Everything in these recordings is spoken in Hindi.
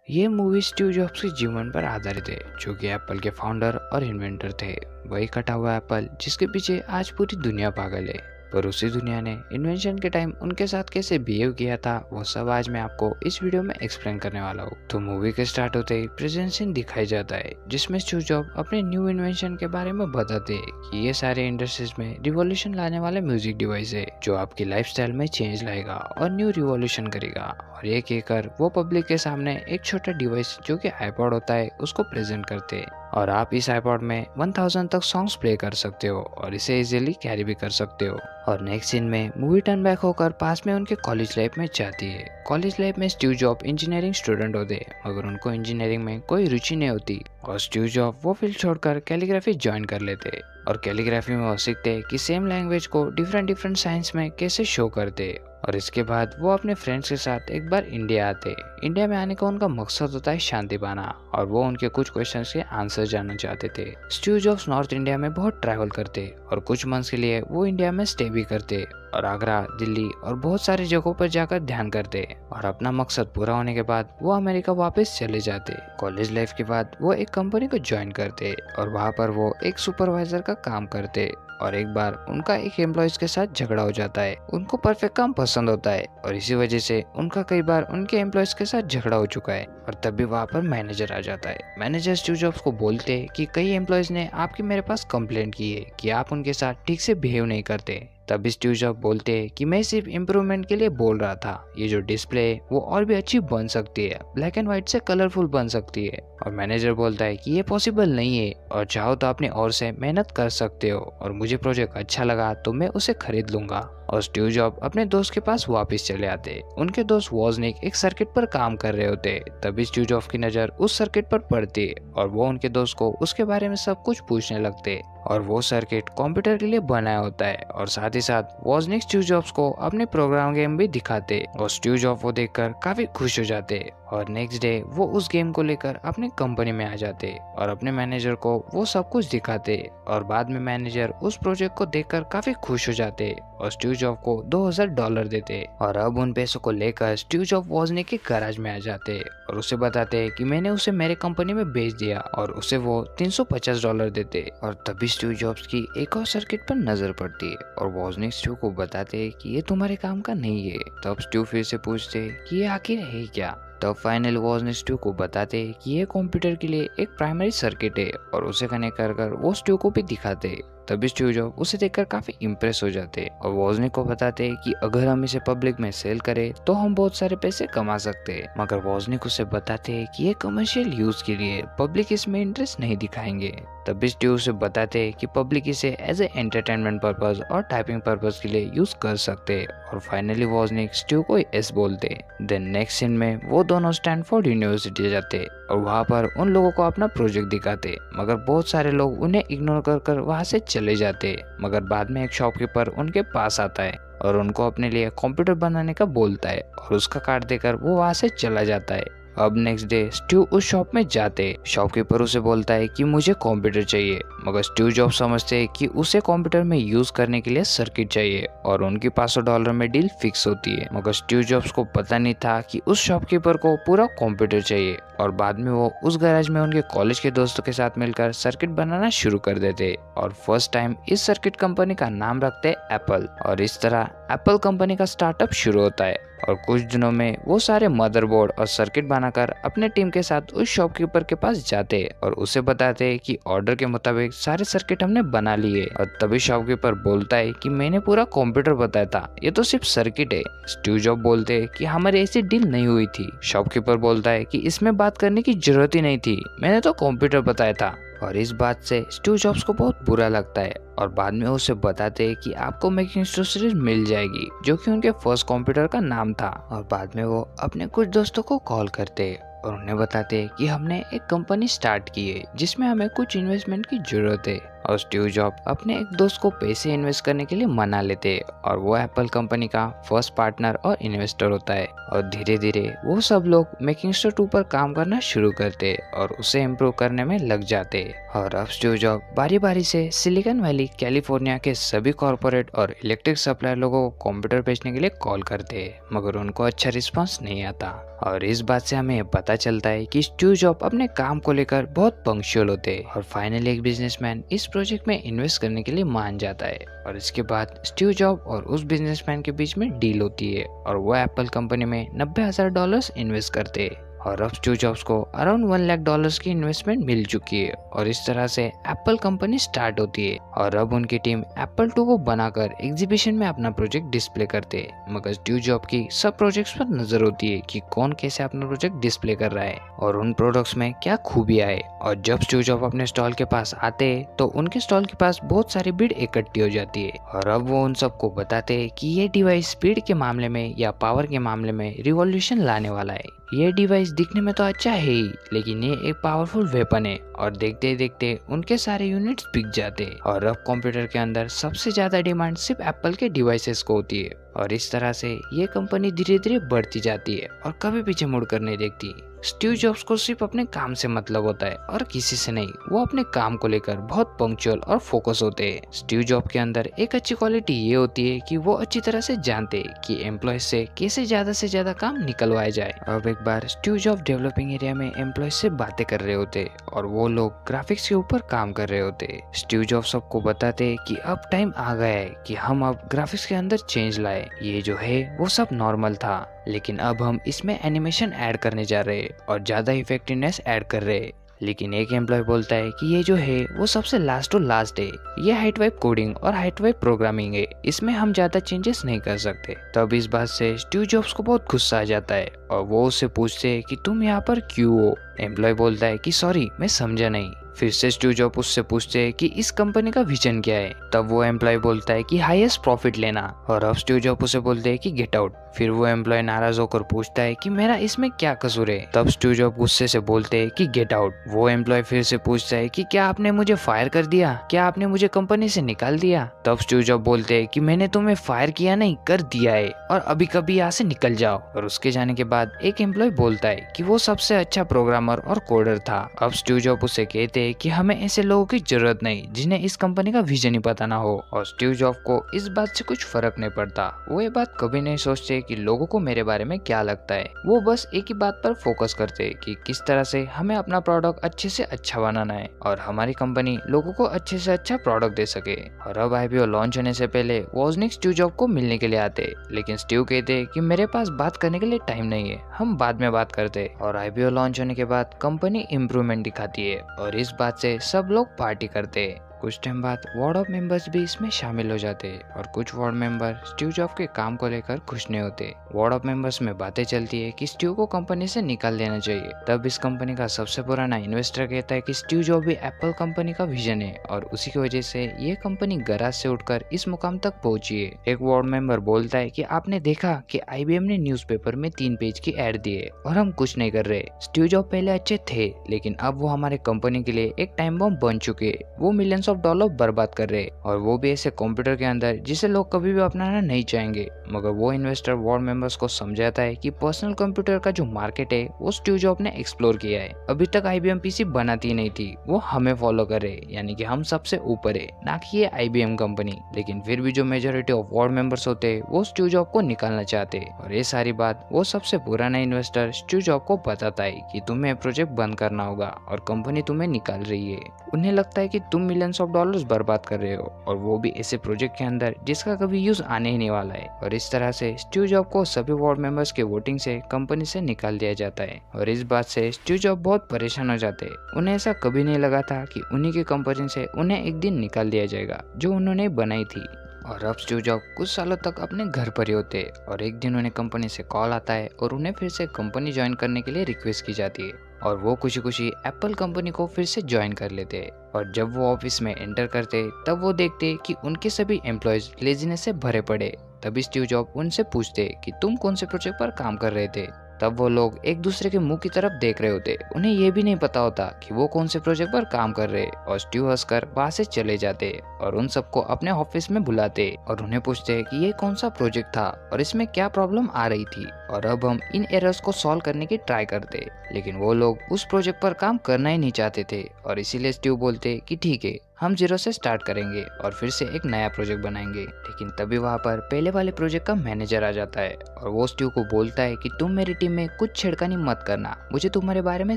ये मूवी स्टीव जॉब्स के जीवन पर आधारित है, जो कि एप्पल के फाउंडर और इन्वेंटर थे। वही कटा हुआ एप्पल जिसके पीछे आज पूरी दुनिया पागल है। पर उसी दुनिया ने इन्वेंशन के टाइम उनके साथ कैसे बिहेव किया था, वो सब आज मैं आपको इस वीडियो में एक्सप्लेन करने वाला हूँ। तो मूवी के स्टार्ट होते ही प्रेजेंट सीन दिखाई जाता है, जिसमें स्टीव जॉब अपने न्यू इन्वेंशन के बारे में बताते हैं कि ये सारे इंडस्ट्रीज में रिवॉल्यूशन लाने वाले म्यूजिक डिवाइस है, जो आपकी लाइफस्टाइल में चेंज लाएगा और न्यू रिवॉल्यूशन करेगा। और ये कहकर वो पब्लिक के सामने एक छोटा डिवाइस जो कि आईपॉड होता है उसको प्रेजेंट करते हैं। और आप इस आईपॉड में 1000 तक सॉन्ग्स प्ले कर सकते हो और इसे इजीली कैरी भी कर सकते हो। और नेक्स्ट सीन में मूवी टर्न बैक होकर पास में उनके कॉलेज लाइफ में जाती है। कॉलेज लाइफ में स्टीव जॉब इंजीनियरिंग स्टूडेंट होते, मगर उनको इंजीनियरिंग में कोई रुचि नहीं होती और स्टीव जॉब वो फील्ड छोड़कर कैलीग्राफी ज्वाइन कर लेते। और कैलीग्राफी में वो सीखते कि सेम लैंग्वेज को डिफरेंट साइंस में कैसे शो करते। और इसके बाद वो अपने फ्रेंड्स के साथ एक बार इंडिया आते। इंडिया में आने का उनका मकसद होता है शांति पाना, और वो उनके कुछ क्वेश्चंस के आंसर जानना चाहते थे। स्टीव जॉब्स नॉर्थ इंडिया में बहुत ट्रैवल करते और कुछ मंथ्स के लिए वो इंडिया में स्टे भी करते और आगरा, दिल्ली और बहुत सारी जगहों पर जाकर ध्यान करते। और अपना मकसद पूरा होने के बाद वो अमेरिका वापस चले जाते। कॉलेज लाइफ के बाद वो एक कंपनी को ज्वाइन करते और वहाँ पर वो एक सुपरवाइजर का काम करते। और एक बार उनका एक एम्प्लॉयज के साथ झगड़ा हो जाता है। उनको परफेक्ट काम पसंद होता है और इसी वजह से उनका कई बार उनके एम्प्लॉयज के साथ झगड़ा हो चुका है। और तभी वहाँ पर मैनेजर आ जाता है। मैनेजर स्टीव जॉब्स को बोलते हैं कि कई एम्प्लॉयज ने आपकी मेरे पास कंप्लेंट की है कि आप उनके साथ ठीक से बिहेव नहीं करते। तभी स्टीव जॉब बोलते हैं कि मैं सिर्फ इम्प्रूवमेंट के लिए बोल रहा था। ये जो डिस्प्ले है वो और भी अच्छी बन सकती है, ब्लैक एंड व्हाइट से कलरफुल बन सकती है। और मैनेजर बोलता है कि ये पॉसिबल नहीं है और चाहो तो अपनी ओर से मेहनत कर सकते हो, और मुझे प्रोजेक्ट अच्छा लगा तो मैं उसे खरीद लूंगा। और स्टीव जॉब अपने दोस्त के पास वापस चले आते। उनके दोस्त वॉजनिक एक सर्किट पर काम कर रहे होते। तभी स्टीव जॉब की नजर उस सर्किट पर पड़ती और वो उनके दोस्त को उसके बारे में सब कुछ पूछने लगते। और वो सर्किट कंप्यूटर के लिए बनाया होता है। और साथ ही साथ वॉजनिक स्टीव जॉब्स को अपने प्रोग्राम गेम भी दिखाते और स्टीव जॉब वो देखकर काफी खुश हो जाते। और नेक्स्ट डे वो उस गेम को लेकर अपनी कंपनी में आ जाते और अपने मैनेजर को वो सब कुछ दिखाते। और बाद में मैनेजर उस प्रोजेक्ट को देखकर काफी खुश हो जाते और स्टीव जॉब को $2000 देते। और अब उन पैसों को लेकर स्टीव जॉब वॉजनिक के गैराज में आ जाते और उसे बताते कि मैंने उसे मेरे कंपनी में बेच दिया, और उसे वो $350 देते। और तभी स्टीव जॉब्स की एक और सर्किट पर नजर पड़ती है और वॉजनिक स्टीव को बताते कि ये तुम्हारे काम का नहीं है। तब स्टीव फिर से पूछते कि ये आखिर है क्या। तब फाइनल वॉजनिक स्टीव को बताते कि ये कंप्यूटर के लिए एक प्राइमरी सर्किट है और उसे कनेक्ट कर वो स्टीव को भी दिखाते। तभी स्टीव जॉब उसे देखकर काफी इम्प्रेस हो जाते और वॉजनिक को बताते कि अगर हम इसे पब्लिक में सेल करें तो हम बहुत सारे पैसे कमा सकते हैं। मगर वॉजनिक उसे बताते कि ये कमर्शियल यूज के लिए, पब्लिक इसमें इंटरेस्ट नहीं दिखाएंगे। तभी स्टीव उसे बताते कि पब्लिक इसे एज ए एंटरटेनमेंट पर्पज और टाइपिंग पर्पज के लिए यूज कर सकते। और फाइनली वॉजनिक स्टीव को यस बोलते। देन नेक्स्ट सीन में वो दोनों स्टैनफोर्ड यूनिवर्सिटी जाते और वहाँ पर उन लोगों को अपना प्रोजेक्ट दिखाते। मगर बहुत सारे लोग उन्हें इग्नोर कर वहाँ से चले जाते। मगर बाद में एक शॉपकीपर उनके पास आता है और उनको अपने लिए कंप्यूटर बनाने का बोलता है और उसका कार्ड देकर वो वहाँ से चला जाता है। अब नेक्स्ट डे स्टीव उस शॉप में जाते। शॉपकीपर उसे बोलता है कि मुझे कंप्यूटर चाहिए, मगर स्टीव जॉब समझते हैं कि उसे कंप्यूटर में यूज करने के लिए सर्किट चाहिए और उनकी $500 में डील फिक्स होती है। मगर स्टीव जॉब्स को पता नहीं था कि उस शॉपकीपर को पूरा कंप्यूटर चाहिए। और बाद में वो उस गैराज में उनके कॉलेज के दोस्तों के साथ मिलकर सर्किट बनाना शुरू कर देते और फर्स्ट टाइम इस सर्किट कंपनी का नाम रखते एप्पल। और इस तरह एप्पल कंपनी का स्टार्टअप शुरू होता है। और कुछ दिनों में वो सारे मदरबोर्ड और सर्किट बनाकर अपने टीम के साथ उस शॉपकीपर के पास जाते और उसे बताते कि ऑर्डर के मुताबिक सारे सर्किट हमने बना लिए। और तभी शॉपकीपर बोलता है कि मैंने पूरा कंप्यूटर बताया था, ये तो सिर्फ सर्किट है। स्टीव जॉब बोलते कि हमारी ऐसी डील नहीं हुई थी। शॉपकीपर बोलता है कि इसमें बात करने की जरूरत ही नहीं थी, मैंने तो कंप्यूटर बताया था। और इस बात से स्टीव जॉब्स को बहुत बुरा लगता है और बाद में उसे बताते कि आपको मैकिंटोश सीरीज मिल जाएगी, जो कि उनके फर्स्ट कंप्यूटर का नाम था। और बाद में वो अपने कुछ दोस्तों को कॉल करते और उन्हें बताते कि हमने एक कंपनी स्टार्ट की है जिसमें हमें कुछ इन्वेस्टमेंट की जरूरत है। और स्टीव जॉब अपने एक दोस्त को पैसे इन्वेस्ट करने के लिए मना लेते और वो एप्पल कंपनी का फर्स्ट पार्टनर और इन्वेस्टर होता है। और धीरे धीरे वो सब लोग मैकिंगस्टो 2 पर काम करना शुरू करते और उसे इम्प्रूव करने में लग जाते। और अब स्टीव जॉब बारी बारी से सिलिकॉन वैली कैलिफोर्निया के सभी कॉर्पोरेट और इलेक्ट्रिक सप्लायर लोगों को कंप्यूटर बेचने के लिए कॉल करते, मगर उनको अच्छा रिस्पांस नहीं आता। और इस बात से हमें पता चलता है कि स्टीव जॉब अपने काम को लेकर बहुत पंक्चुअल होते और फाइनली एक बिजनेसमैन इस प्रोजेक्ट में इन्वेस्ट करने के लिए मान जाता है। और इसके बाद स्टीव जॉब और उस बिजनेसमैन के बीच में डील होती है और वो एप्पल कंपनी में $90,000 इन्वेस्ट करते। और अब स्टीव जॉब्स को अराउंड $1 लाख की इन्वेस्टमेंट मिल चुकी है और इस तरह से एप्पल कंपनी स्टार्ट होती है। और अब उनकी टीम एप्पल 2 को बनाकर एग्जीबिशन में अपना प्रोजेक्ट डिस्प्ले करते हैं, मगर स्टीव जॉब की सब प्रोजेक्ट्स पर नजर होती है कि कौन कैसे अपना प्रोजेक्ट डिस्प्ले कर रहा है और उन प्रोडक्ट्स में क्या खूबियां है। और जब स्टीव जॉब अपने स्टॉल के पास आते हैं तो उनके स्टॉल के पास बहुत सारी भीड़ इकट्ठी हो जाती है और अब वो उन सबको बताते हैं कि ये डिवाइस स्पीड के मामले में या पावर के मामले में रिवॉल्यूशन लाने वाला है। ये डिवाइस दिखने में तो अच्छा है ही, लेकिन ये एक पावरफुल वेपन है। और देखते देखते उनके सारे यूनिट्स बिक जाते और अब कंप्यूटर के अंदर सबसे ज्यादा डिमांड सिर्फ एप्पल के डिवाइसेस को होती है। और इस तरह से ये कंपनी धीरे धीरे बढ़ती जाती है और कभी पीछे मुड़कर नहीं देखती। स्टीव जॉब्स को सिर्फ अपने काम से मतलब होता है और किसी से नहीं। वो अपने काम को लेकर बहुत पंक्चुअल और फोकस होते हैं। स्टीव जॉब के अंदर एक अच्छी क्वालिटी ये होती है कि वो अच्छी तरह से जानते हैं कि एम्प्लॉय से कैसे ज्यादा काम निकलवाया जाए। अब एक बार स्टीव जॉब डेवलपिंग एरिया में एम्प्लॉय से बातें कर रहे होते और वो लोग ग्राफिक्स के ऊपर काम कर रहे होते। स्टीव जॉब सबको बताते कि अब टाइम आ गया है कि हम अब ग्राफिक्स के अंदर चेंज लाए। ये जो है वो सब नॉर्मल था, लेकिन अब हम इसमें एनिमेशन ऐड करने जा रहे हैं और ज्यादा इफेक्टिवनेस ऐड कर रहे हैं। लेकिन एक एम्प्लॉय बोलता है कि ये जो है वो सबसे लास्ट है। ये हाइट वाइप कोडिंग और हाइट वाइप प्रोग्रामिंग है, इसमें हम ज्यादा चेंजेस नहीं कर सकते। तब इस बात से स्टीव जॉब्स को बहुत गुस्सा आ जाता है और वो उससे पूछते हैं कि तुम यहाँ पर क्यों हो। एम्प्लॉय बोलता है कि सॉरी, मैं समझा नहीं। फिर से स्टीव जॉब उससे पूछते हैं कि इस कंपनी का विजन क्या है। तब वो एम्प्लॉय बोलता है कि हाईएस्ट प्रॉफिट लेना। और अब स्टीव जॉब उसे बोलते हैं कि गेट आउट। फिर वो एम्प्लॉय नाराज होकर पूछता है कि मेरा इसमें क्या कसूर है। तब स्टीव जॉब गुस्से से बोलते हैं कि गेट आउट। वो एम्प्लॉय फिर से पूछता है कि क्या आपने मुझे फायर कर दिया, क्या आपने मुझे कंपनी से निकाल दिया। तब स्टीव जॉब बोलते हैं कि मैंने तुम्हें फायर किया नहीं, कर दिया है और अभी कभी यहाँ से निकल जाओ। और उसके जाने के बाद एक एम्प्लॉय बोलता है कि वो सबसे अच्छा प्रोग्रामर और कोडर था। अब स्टीव जॉब उसे कहते हैं कि हमें ऐसे लोगों की जरूरत नहीं जिन्हें इस कंपनी का विजन ही पता ना हो। और स्टीव जॉब को इस बात से कुछ फर्क नहीं पड़ता। वो ये बात कभी नहीं सोचते कि लोगों को मेरे बारे में क्या लगता है। वो बस एक ही बात पर फोकस करते कि किस तरह से हमें अपना प्रोडक्ट अच्छे से अच्छा बनाना है और हमारी कंपनी लोगों को अच्छे से अच्छा प्रोडक्ट दे सके। और अब आईपीओ लॉन्च होने से पहले वोजनिक स्टीव जॉब को मिलने के लिए आते, लेकिन स्टीव कहते कि मेरे पास बात करने के लिए टाइम नहीं है, हम बाद में बात करते। और आईपीओ लॉन्च होने के बाद कंपनी इम्प्रूवमेंट दिखाती है और इस बात से सब लोग पार्टी करते हैं। कुछ टाइम बाद वार्ड ऑफ मेंबर्स भी इसमें शामिल हो जाते हैं और कुछ वार्ड मेंबर स्टीव जॉब के काम को लेकर खुश नहीं होते। वार्ड ऑफ मेंबर्स में बातें चलती है कि स्टीव को कंपनी से निकाल देना चाहिए। तब इस कंपनी का सबसे पुराना इन्वेस्टर कहता है कि स्टीव जॉब भी एप्पल कंपनी का विजन है और उसी की वजह से ये कंपनी गराज से उठकर इस मुकाम तक पहुंची है। एक वार्ड मेंबर बोलता है कि आपने देखा कि आईबीएम ने न्यूज़पेपर में 3 पेज की एड दी है और हम कुछ नहीं कर रहे। स्टीव जॉब पहले अच्छे थे, लेकिन अब वो हमारे कंपनी के लिए एक टाइम बम बन चुके। वो मिलियंस ऑफ डॉलर बर्बाद कर रहे और वो भी ऐसे कंप्यूटर के अंदर जिसे लोग कभी भी अपनाना नहीं चाहेंगे। मगर वो इन्वेस्टर वार्ड मेंबर्स को समझाता है कि पर्सनल कंप्यूटर का जो मार्केट है वो स्टीव जॉब ने एक्सप्लोर किया है। अभी तक आईबीएम पीसी बनाती नहीं थी, वो हमें फॉलो करे, यानी कि हम सबसे ऊपर है, ना कि ये आईबीएम कंपनी। लेकिन फिर भी जो मेजोरिटी ऑफ वार्ड मेंबर्स होते हैं वो स्टीव जॉब को निकालना चाहते और ये सारी बात वो सबसे पुराना इन्वेस्टर स्टीव जॉब को बताता है कि तुम्हें प्रोजेक्ट बंद करना होगा और कंपनी तुम्हें निकाल रही है। उन्हें लगता है कि तुम मिलियंस ऑफ डॉलर्स बर्बाद कर रहे हो और वो भी ऐसे प्रोजेक्ट के अंदर जिसका कभी यूज आने ही नहीं वाला है। और इस तरह से स्टीव जॉब को सभी वार्ड मेंबर्स के वोटिंग से कंपनी से निकाल दिया जाता है और इस बात से स्टीव जॉब बहुत परेशान हो जाते हैं। उन्हें ऐसा कभी नहीं लगा था कि उन्हीं की कंपनी से उन्हें एक दिन निकाल दिया जाएगा जो उन्होंने बनाई थी। और अब स्टीव जॉब कुछ सालों तक अपने घर पर ही होते और एक दिन उन्हें कंपनी से कॉल आता है और उन्हें फिर से कंपनी ज्वाइन करने के लिए रिक्वेस्ट की जाती है और वो खुशी खुशी एप्पल कंपनी को फिर से ज्वाइन कर लेते हैं। और जब वो ऑफिस में एंटर करते तब वो देखते कि उनके सभी एम्प्लॉयज लेजीनेस से भरे पड़े। तभी स्टीव जॉब उनसे पूछते कि तुम कौन से प्रोजेक्ट पर काम कर रहे थे। तब वो लोग एक दूसरे के मुंह की तरफ देख रहे होते। उन्हें ये भी नहीं पता होता कि वो कौन से प्रोजेक्ट पर काम कर रहे, और स्टीव हंसकर वहां से चले जाते और उन सबको अपने ऑफिस में बुलाते और उन्हें पूछते कि ये कौन सा प्रोजेक्ट था और इसमें क्या प्रॉब्लम आ रही थी, और अब हम इन एरर्स को सॉल्व करने की ट्राई करते। लेकिन वो लोग उस प्रोजेक्ट पर काम करना ही नहीं चाहते थे, और इसीलिए स्टीव बोलते कि ठीक है, हम जीरो से स्टार्ट करेंगे और फिर से एक नया प्रोजेक्ट बनाएंगे। लेकिन तभी वहाँ पर पहले वाले प्रोजेक्ट का मैनेजर आ जाता है और वो स्टीव को बोलता है कि तुम मेरी टीम में कुछ छेड़खानी मत करना, मुझे तुम्हारे बारे में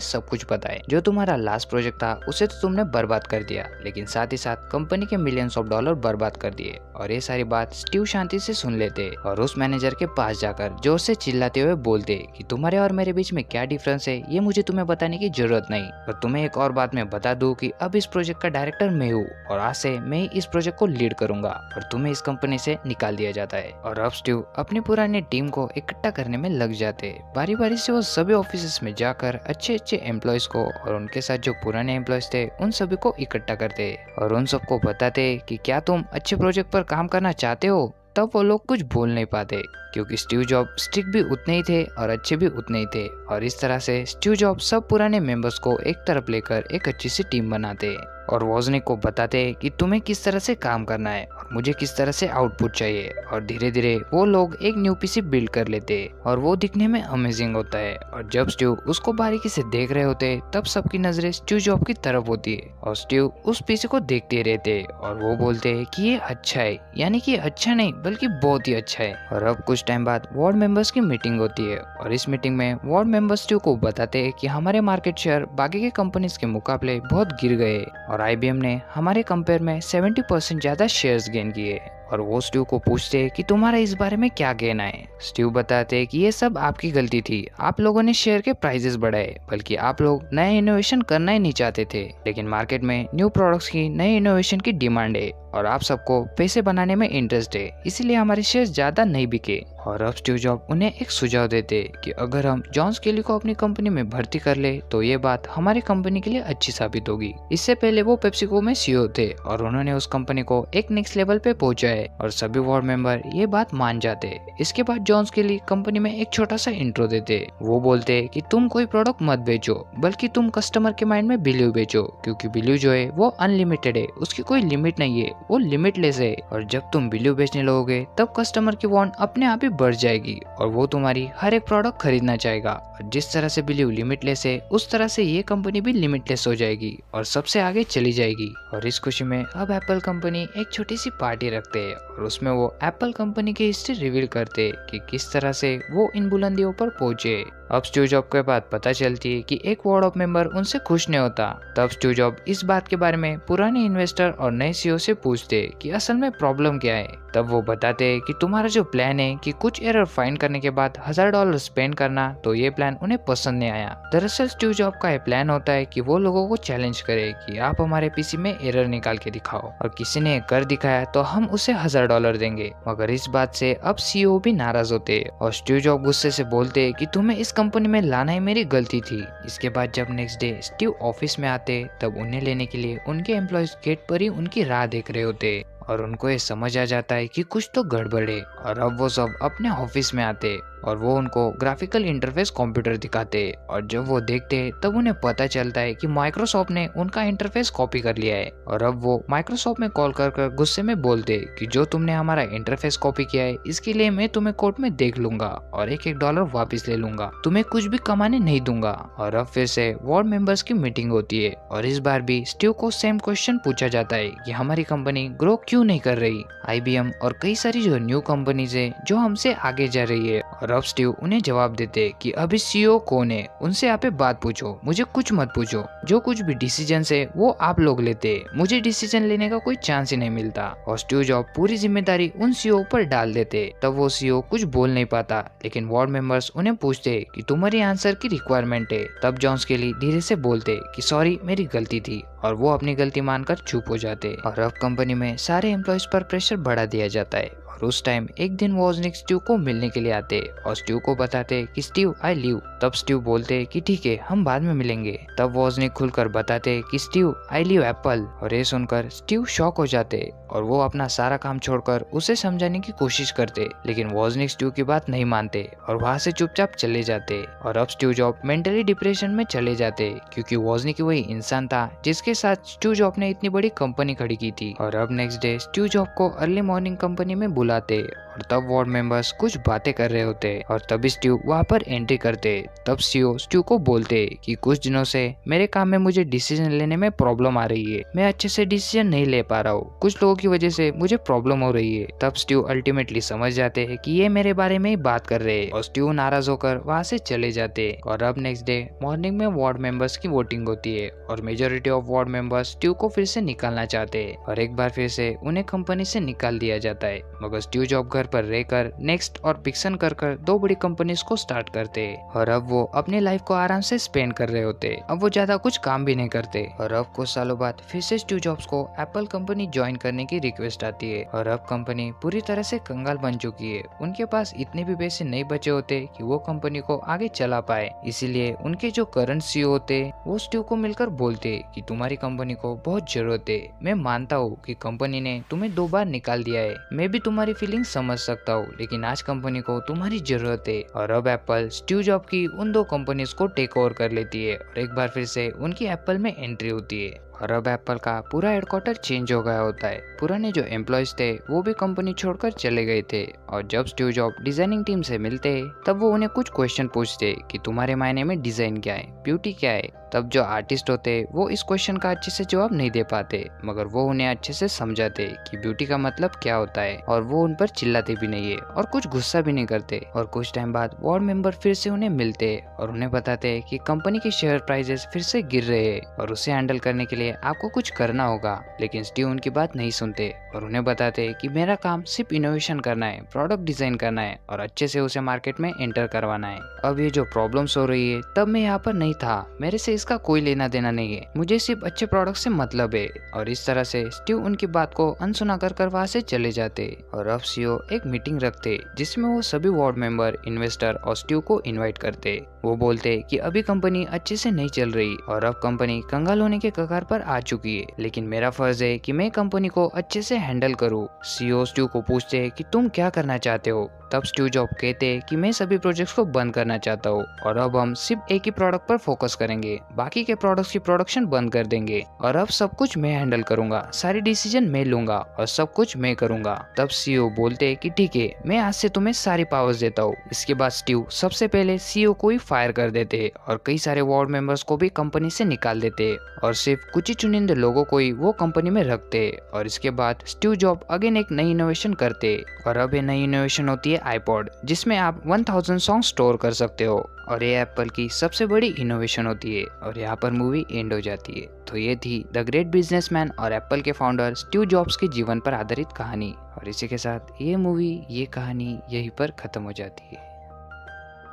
सब कुछ पता है। जो तुम्हारा लास्ट प्रोजेक्ट था उसे तो तुमने बर्बाद कर दिया, लेकिन साथ ही साथ कंपनी के मिलियंस ऑफ डॉलर बर्बाद कर दिए। और ये सारी बात स्टीव शांति से सुन लेते और उस मैनेजर के पास जाकर जोर से चिल्लाते हुए बोलते कि तुम्हारे और मेरे बीच में क्या डिफरेंस है ये मुझे तुम्हें बताने की जरूरत नहीं, और तुम्हें एक और बात मैं बता दूं कि अब इस प्रोजेक्ट का डायरेक्टर मैं हूँ और आज से मैं ही इस प्रोजेक्ट को लीड करूंगा, और तुम्हें इस कंपनी से निकाल दिया जाता है। और अब स्टीव अपनी पुरानी टीम को इकट्ठा करने में लग जाते। बारी बारी से वो सभी ऑफिस में जाकर अच्छे अच्छे एम्प्लॉयज को और उनके साथ जो पुराने एम्प्लॉयज थे उन सभी को इकट्ठा करते और उन सबको बताते कि क्या तुम अच्छे प्रोजेक्ट पर काम करना चाहते हो। तब वो लोग कुछ बोल नहीं पाते क्योंकि स्टीव जॉब स्ट्रिक्ट भी उतने ही थे और अच्छे भी उतने ही थे। और इस तरह से स्टीव जॉब सब पुराने मेंबर्स को एक तरफ लेकर एक अच्छी सी टीम बनाते और वोजनिक को बताते कि तुम्हें किस तरह से काम करना है और मुझे किस तरह से आउटपुट चाहिए। और धीरे धीरे वो लोग एक न्यू पीसी बिल्ड कर लेते और वो दिखने में अमेजिंग होता है। और जब स्टीव उसको बारीकी से देख रहे होते तब सबकी नजरें स्टीव जॉब की तरफ होती है और स्टीव उस पीसी को देखते रहते और वो बोलते हैं कि ये अच्छा है, यानी कि अच्छा नहीं बल्कि बहुत ही अच्छा है। और अब कुछ टाइम बाद वार्ड मेंबर्स की मीटिंग होती है और इस मीटिंग में वार्ड मेंबर्स स्टीव को बताते हैं कि हमारे मार्केट शेयर बाकी के कंपनीज के मुकाबले बहुत गिर गए और IBM ने हमारे कंपेयर में 70% ज्यादा शेयर्स गेन किए। और वो स्टीव को पूछते कि तुम्हारा इस बारे में क्या कहना है। स्टीव बताते कि ये सब आपकी गलती थी, आप लोगों ने शेयर के प्राइसेस बढ़ाए, बल्कि आप लोग नए इनोवेशन करना ही नहीं चाहते थे। लेकिन मार्केट में न्यू प्रोडक्ट्स की नए इनोवेशन की डिमांड है और आप सबको पैसे बनाने में इंटरेस्ट है, इसीलिए हमारे शेयर ज्यादा नहीं बिके। और अब स्टीव जॉब उन्हें एक सुझाव देते कि अगर हम जॉन स्केली को अपनी कंपनी में भर्ती कर ले तो ये बात हमारी कंपनी के लिए अच्छी साबित होगी। इससे पहले वो पेप्सिको में CEO थे और उन्होंने उस कंपनी को एक नेक्स्ट लेवल पे पहुंचाया और सभी वार्ड मेंबर ये बात मान जाते। इसके बाद जॉन स्केली कंपनी में एक छोटा सा इंट्रो देते। वो बोलते कि तुम कोई प्रोडक्ट मत बेचो, बल्कि तुम कस्टमर के माइंड में बिलीव बेचो, क्योंकि बिलीव जो है वो अनलिमिटेड है, उसकी कोई लिमिट नहीं है, वो लिमिटलेस है। और जब तुम बिलीव बेचने लगोगे तब कस्टमर की वांट अपने आप ही बढ़ जाएगी और वो तुम्हारी हर एक प्रोडक्ट खरीदना चाहेगा। और जिस तरह से बिलीव लिमिटलेस है उस तरह से ये कंपनी भी लिमिटलेस हो जाएगी और सबसे आगे चली जाएगी। और इस खुशी में अब एप्पल कंपनी एक छोटी सी पार्टी रखते हैं और उसमें वो एप्पल कंपनी की हिस्ट्री रिवील करते कि किस तरह से वो इन बुलंदियों पर पहुंचे। अब स्टीव जॉब के बाद पता चलती है कि एक वार्ड ऑफ मेंबर उनसे खुश नहीं होता। तब स्टीव जॉब इस बात के बारे में पुराने इन्वेस्टर और नए CEO से पूछते कि असल में प्रॉब्लम क्या है। तब वो बताते हैं कि तुम्हारा जो प्लान है कि कुछ एरर फाइंड करने के बाद $1000 स्पेंड करना, तो ये प्लान उन्हें पसंद नहीं आया। दरअसल स्टीव जॉब का ये प्लान होता है कि वो लोगों को चैलेंज करे कि आप हमारे पीसी में एरर निकाल के दिखाओ, और किसी ने कर दिखाया तो हम उसे $1000 देंगे। मगर इस बात से अब CEO भी नाराज होते और स्टीव जॉब गुस्से से बोलते कि तुम्हें इस कंपनी में लाना ही मेरी गलती थी। इसके बाद जब नेक्स्ट डे स्टीव ऑफिस में आते तब उन्हें लेने के लिए उनके एम्प्लॉयज गेट पर ही उनकी राह देख रहे होते और उनको ये समझ आ जाता है कि कुछ तो गड़बड़ है। और अब वो सब अपने ऑफिस में आते और वो उनको ग्राफिकल इंटरफेस कंप्यूटर दिखाते और जब वो देखते तब उन्हें पता चलता है कि माइक्रोसॉफ्ट ने उनका इंटरफेस कॉपी कर लिया है। और अब वो माइक्रोसॉफ्ट में कॉल कर गुस्से में बोलते कि जो तुमने हमारा इंटरफेस कॉपी किया है इसके लिए मैं तुम्हें कोर्ट में देख लूंगा और $1 $1 वापिस ले लूंगा, तुम्हें कुछ भी कमाने नहीं दूंगा। और अब फिर से वार्ड मेंबर्स की मीटिंग होती है और इस बार भी स्टीव को सेम क्वेश्चन पूछा जाता है कि हमारी कंपनी ग्रो क्यों नहीं कर रही। IBM और कई सारी जो न्यू कंपनीज है जो हमसे आगे जा रही है। और अब स्टीव उन्हें जवाब देते कि अभी CEO कौन है उनसे आप बात पूछो, मुझे कुछ मत पूछो, जो कुछ भी डिसीजन है वो आप लोग लेते, मुझे डिसीजन लेने का कोई चांस ही नहीं मिलता। और स्टीव जॉब पूरी जिम्मेदारी उन CEO पर डाल देते। तब वो CEO कुछ बोल नहीं पाता, लेकिन वार्ड मेंबर्स उन्हें पूछते कि तुम्हारी आंसर की रिक्वायरमेंट है। तब जॉन स्केली धीरे से बोलते कि सॉरी मेरी गलती थी, और वो अपनी गलती मानकर चुप हो जाते। और अब कंपनी में सारे एम्प्लॉयज पर प्रेशर बढ़ा दिया जाता है और और उस टाइम एक दिन वॉजनिक स्टीव को मिलने के लिए आते और स्टीव को बताते कि स्टीव आई लीव। तब स्टीव बोलते कि ठीक है, हम बाद में मिलेंगे। तब वॉजनिक खुलकर बताते कि स्टीव आई लीव एप्पल। और ये सुनकर स्टीव शॉक हो जाते और वो अपना सारा काम छोड़कर उसे समझाने की कोशिश करते, लेकिन वॉजनिक स्टीव की बात नहीं मानते और वहाँ से चुपचाप चले जाते। और अब स्टीव जॉब मेंटली डिप्रेशन में चले जाते क्योंकि वॉजनिक वही इंसान था जिसके साथ स्टीव जॉब ने इतनी बड़ी कंपनी खड़ी की थी। और अब नेक्स्ट डे स्टीव जॉब को अर्ली मॉर्निंग कंपनी में बुलाते और तब वार्ड मेंबर्स कुछ बातें कर रहे होते और तभी स्टीव वहाँ पर एंट्री करते। तब सीईओ स्टीव को बोलते कि कुछ दिनों से मेरे काम में मुझे डिसीजन लेने में प्रॉब्लम आ रही है, मैं अच्छे से डिसीजन नहीं ले पा रहा हूँ, कुछ लोगों की वजह से मुझे प्रॉब्लम हो रही है। तब स्टीव अल्टीमेटली समझ जाते हैं कि ये मेरे बारे में ही बात कर रहे हैं और स्टीव नाराज होकर वहाँ से चले जाते। और अब नेक्स्ट डे मॉर्निंग में वार्ड मेंबर्स की वोटिंग होती है और majority of ward members Steve को फिर से निकालना चाहते हैं और एक बार फिर से उन्हें कंपनी से निकाल दिया जाता है। मगर स्टीव जॉब घर पर रहकर नेक्स्ट और पिक्सन कर दो बड़ी कंपनीज को स्टार्ट करते और अब वो अपनी लाइफ को आराम से स्पेंड कर रहे होते। अब वो ज्यादा कुछ काम भी नहीं करते और अब कुछ सालों बाद फिर से स्टीव जॉब्स को एप्पल कंपनी ज्वाइन करने की रिक्वेस्ट आती है और अब कंपनी पूरी तरह से कंगाल बन चुकी है। उनके पास इतने भी पैसे नहीं बचे होते कि वो कंपनी को आगे चला पाए, इसीलिए उनके जो करंट सीईओ होते वो स्टीव को मिलकर बोलते कि तुम्हारी कंपनी को बहुत जरूरत है। मैं मानता हूँ कि कंपनी ने तुम्हें 2 बार निकाल दिया है, मैं भी तुम्हारी फीलिंग समझ सकता हूँ, लेकिन आज कंपनी को तुम्हारी जरूरत है। और अब एप्पल स्टीव जॉब की उन 2 कंपनीज को टेक ओवर कर लेती है और एक बार फिर से उनकी एप्पल में एंट्री होती है। और अब एप्पल का पूरा हेडक्वार्टर चेंज हो गया होता है। पुराने जो एम्प्लॉयज थे वो भी कंपनी छोड़कर चले गए थे और जब स्टीव जॉब डिजाइनिंग टीम से मिलते तब वो उन्हें कुछ क्वेश्चन पूछते कि तुम्हारे मायने में डिजाइन क्या है, ब्यूटी क्या है। तब जो आर्टिस्ट होते वो इस क्वेश्चन का अच्छे से जवाब नहीं दे पाते, मगर वो उन्हें अच्छे से समझाते कि ब्यूटी का मतलब क्या होता है और वो उन पर चिल्लाते भी नहीं है और कुछ गुस्सा भी नहीं करते। और कुछ टाइम बाद वार्ड मेंबर फिर से उन्हें मिलते और उन्हें बताते कि कंपनी के शेयर प्राइसेस फिर से गिर रहे हैं और उसे हैंडल करने के लिए आपको कुछ करना होगा। लेकिन स्टीव उनकी बात नहीं सुनते और उन्हें बताते कि मेरा काम सिर्फ इनोवेशन करना है, प्रोडक्ट डिजाइन करना है और अच्छे से उसे मार्केट में एंटर करवाना है। अब ये जो प्रॉब्लम्स हो रही है तब मैं यहाँ पर नहीं था, मेरे से इसका कोई लेना देना नहीं है, मुझे सिर्फ अच्छे प्रोडक्ट से मतलब है। और इस तरह से स्टीव उनकी बात को अनसुना कर वहाँ से चले जाते और अब सीईओ एक मीटिंग रखते जिसमें वो सभी वार्ड मेंबर, इन्वेस्टर और स्टीव को इन्वाइट करते। वो बोलते कि अभी कंपनी अच्छे से नहीं चल रही और अब कंपनी कंगाल होने के कगार पर आ चुकी है, लेकिन मेरा फर्ज है कि मैं कंपनी को अच्छे से हैंडल करूं। सीईओ स्टीव को पूछते हैं कि तुम क्या करना चाहते हो। तब स्टीव जॉब कहते हैं कि मैं सभी प्रोजेक्ट्स को बंद करना चाहता हूँ और अब हम सिर्फ एक ही प्रोडक्ट पर फोकस करेंगे, बाकी के प्रोडक्ट्स की प्रोडक्शन बंद कर देंगे और अब सब कुछ मैं हैंडल करूंगा, सारी डिसीजन मैं लूंगा और सब कुछ मैं करूंगा। तब सीईओ बोलते हैं कि ठीक है, मैं आज से तुम्हें सारी पावर्स देता हूँ। इसके बाद स्टीव सबसे पहले सीईओ को ही फायर कर देते और कई सारे वार्ड मेंबर्स को भी कंपनी से निकाल देते और सिर्फ कुछ ही चुनिंदे लोगों को ही वो कंपनी में रखते। और इसके बाद स्टीव जॉब अगेन एक नई इनोवेशन करते और अब ये नई इनोवेशन होती है आईपॉड, जिसमें आप 1000 सॉन्ग स्टोर कर सकते हो और ये एप्पल की सबसे बड़ी इनोवेशन होती है। और यहाँ पर मूवी एंड हो जाती है। तो ये थी द ग्रेट बिजनेसमैन और एप्पल के फाउंडर स्टीव जॉब्स के जीवन पर आधारित कहानी और इसी के साथ ये मूवी, ये कहानी यहीं पर खत्म हो जाती है।